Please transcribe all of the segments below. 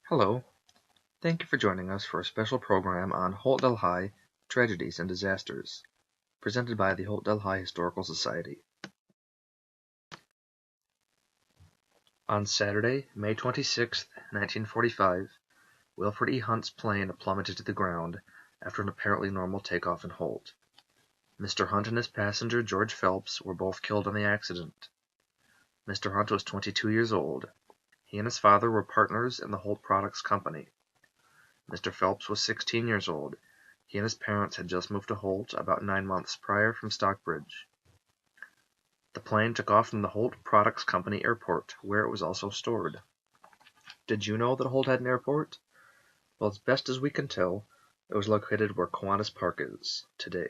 Hello, thank you for joining us for a special program on Holt-Delhi Tragedies and Disasters, presented by the Holt-Delhi Historical Society. On Saturday, May 26, 1945, Wilfred E. Hunt's plane plummeted to the ground after an apparently normal takeoff in Holt. Mr. Hunt and his passenger, George Phelps, were both killed in the accident. Mr. Hunt was 22 years old. He and his father were partners in the Holt Products Company. Mr. Phelps was 16 years old. He and his parents had just moved to Holt about 9 months prior from Stockbridge. The plane took off from the Holt Products Company airport, where it was also stored. Did you know that Holt had an airport? Well, as best as we can tell, it was located where Kiwanis Park is today.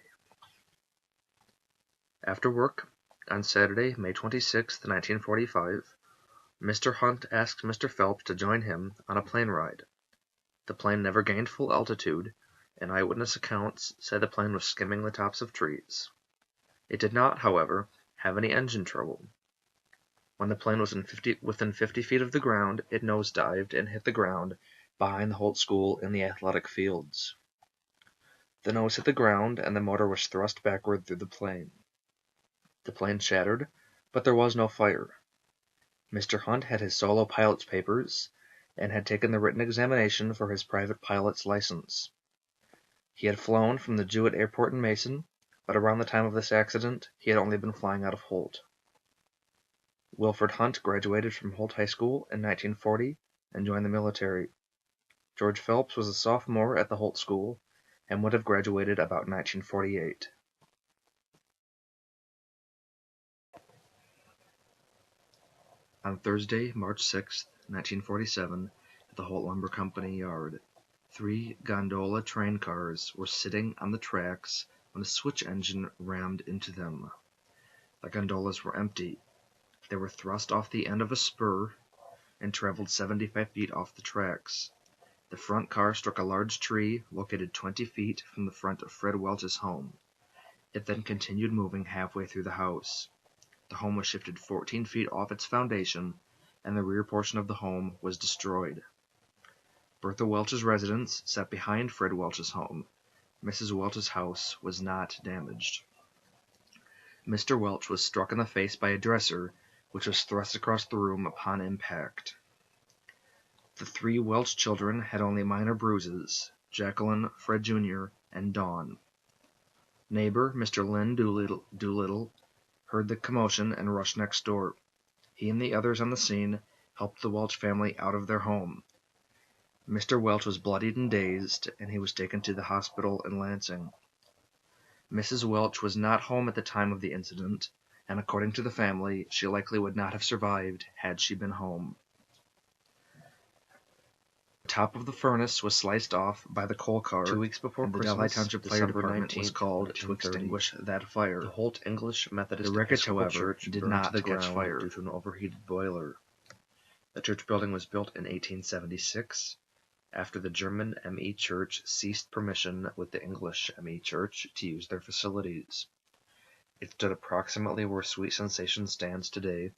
After work, on Saturday, May 26, 1945, Mr. Hunt asked Mr. Phelps to join him on a plane ride. The plane never gained full altitude, and eyewitness accounts say the plane was skimming the tops of trees. It did not, however, have any engine trouble. When the plane was within 50 feet of the ground, it nosedived and hit the ground behind the Holt School in the athletic fields. The nose hit the ground, and the motor was thrust backward through the plane. The plane shattered, but there was no fire. Mr. Hunt had his solo pilot's papers and had taken the written examination for his private pilot's license. He had flown from the Jewett Airport in Mason, but around the time of this accident, he had only been flying out of Holt. Wilfred Hunt graduated from Holt High School in 1940 and joined the military. George Phelps was a sophomore at the Holt School and would have graduated about 1948. On Thursday, March 6, 1947, at the Holt Lumber Company yard, 3 gondola train cars were sitting on the tracks when a switch engine rammed into them. The gondolas were empty. They were thrust off the end of a spur and traveled 75 feet off the tracks. The front car struck a large tree located 20 feet from the front of Fred Welch's home. It then continued moving halfway through the house. The home was shifted 14 feet off its foundation, and the rear portion of the home was destroyed. Bertha Welch's residence sat behind Fred Welch's home. Mrs. Welch's house was not damaged. Mr. Welch was struck in the face by a dresser, which was thrust across the room upon impact. The 3 Welch children had only minor bruises: Jacqueline, Fred Jr., and Dawn. Neighbor Mr. Lynn Doolittle heard the commotion and rushed next door. He and the others on the scene helped the Welch family out of their home. Mr. Welch was bloodied and dazed, and he was taken to the hospital in Lansing. Mrs. Welch was not home at the time of the incident, and according to the family, she likely would not have survived had she been home. The top of the furnace was sliced off by the coal car 2 weeks before Christmas. The Delhi Township Fire Department was called to extinguish that fire. The Holt English Methodist Episcopal Church did not catch fire due to an overheated boiler. The church building was built in 1876, after the German ME Church ceased permission with the English ME Church to use their facilities. It stood approximately where Sweet Sensation stands today,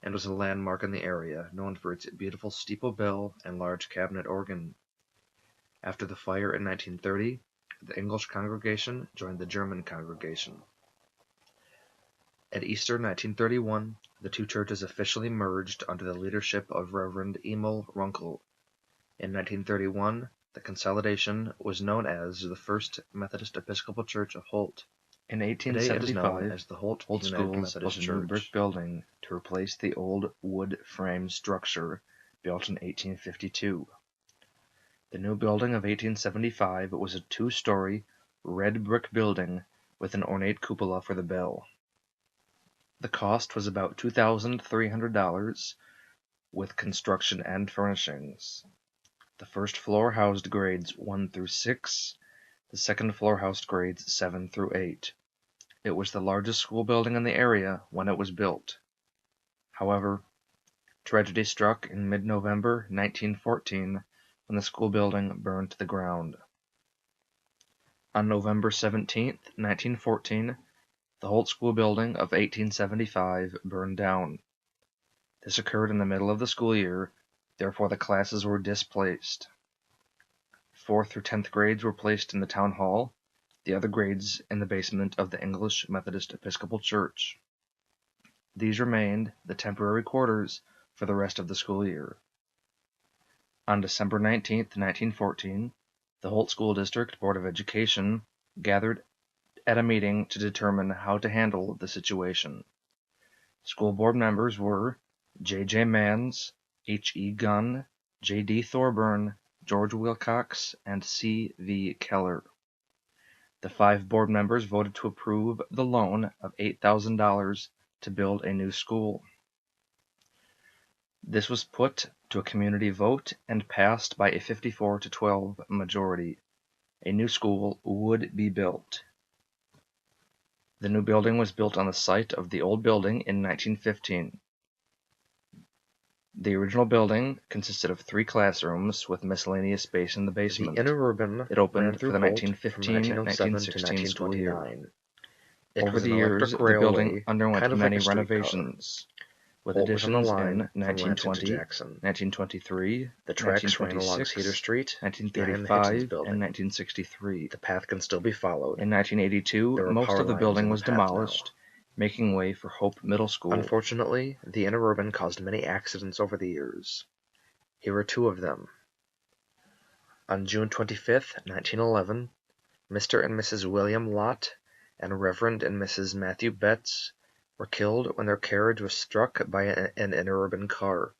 and was a landmark in the area, known for its beautiful steeple bell and large cabinet organ. After the fire in 1930, the English congregation joined the German congregation. At Easter 1931, the 2 churches officially merged under the leadership of Reverend Emil Runkle. In 1931, the consolidation was known as the First Methodist Episcopal Church of Holt. In 1875, as the Holt School built a new brick building to replace the old wood frame structure built in 1852. The new building of 1875 was a 2-story red brick building with an ornate cupola for the bell. The cost was about $2,300 with construction and furnishings. The first floor housed grades 1 through 6. The second floor housed grades 7 through 8. It was the largest school building in the area when it was built. However, tragedy struck in mid-November 1914 when the school building burned to the ground. On November 17, 1914, the Holt School building of 1875 burned down. This occurred in the middle of the school year, Therefore, the classes were displaced. 4th through 10th grades were placed in the town hall, the other grades in the basement of the English Methodist Episcopal Church. These remained the temporary quarters for the rest of the school year. On December 19, 1914, the Holt School District Board of Education gathered at a meeting to determine how to handle the situation. School board members were J. J. Manns, H. E. Gunn, J. D. Thorburn, George Wilcox, and C. V. Keller. The 5 board members voted to approve the loan of $8,000 to build a new school. This was put to a community vote and passed by a 54-12 majority. A new school would be built. The new building was built on the site of the old building in 1915. The original building consisted of 3 classrooms with miscellaneous space in the basement. The interurban It opened ran through for the Holt 1915-1916 school year. Over the years, the building underwent kind of many like a renovations, with Holt was on the additions line in from Lansing to 1920, Jackson. 1923, The tracks ran along 1926, Cedar Street, behind the 1935, Hitchens and building. 1963. The path can still be followed. In 1982, There were most power of the lines building in the was path now. demolished, making way for Hope Middle School. Unfortunately, the interurban caused many accidents over the years. Here are 2 of them. On June 25, 1911, Mr. and Mrs. William Lott and Reverend and Mrs. Matthew Betts were killed when their carriage was struck by an interurban car.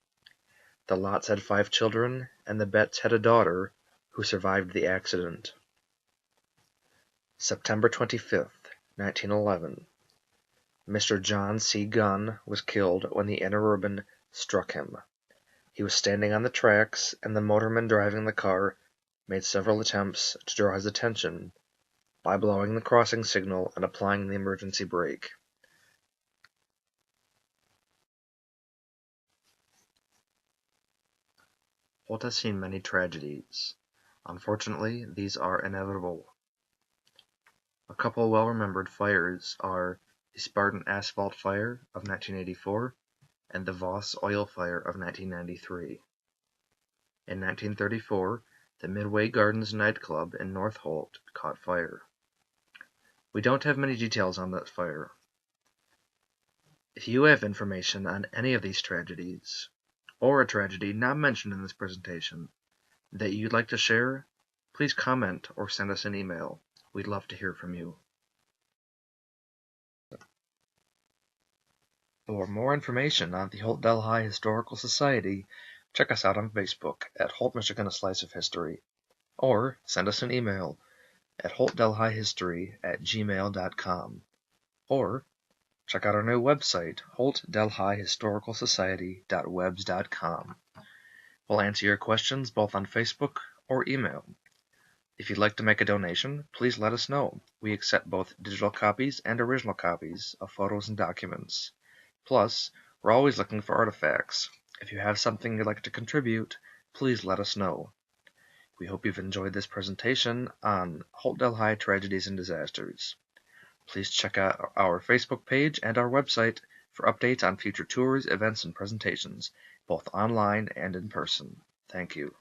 The Lotts had 5 children, and the Betts had a daughter who survived the accident. September 25, 1911. Mr. John C. Gunn was killed when the interurban struck him. He was standing on the tracks, and the motorman driving the car made several attempts to draw his attention by blowing the crossing signal and applying the emergency brake. Holt has seen many tragedies. Unfortunately, these are inevitable. A couple well-remembered fires are the Spartan Asphalt Fire of 1984 and the Voss Oil Fire of 1993. In 1934, the Midway Gardens nightclub in North Holt caught fire. We don't have many details on that fire. If you have information on any of these tragedies, or a tragedy not mentioned in this presentation, that you'd like to share, please comment or send us an email. We'd love to hear from you. For more information on the Holt-Delhi Historical Society, check us out on Facebook at Holt, Michigan, A Slice of History, or send us an email at holtdelhihistory@gmail.com, or check out our new website, holtdelhihistoricalsociety.webs.com. We'll answer your questions both on Facebook or email. If you'd like to make a donation, please let us know. We accept both digital copies and original copies of photos and documents. Plus, we're always looking for artifacts. If you have something you'd like to contribute, please let us know. We hope you've enjoyed this presentation on Holt-Delhi Tragedies and Disasters. Please check out our Facebook page and our website for updates on future tours, events, and presentations, both online and in person. Thank you.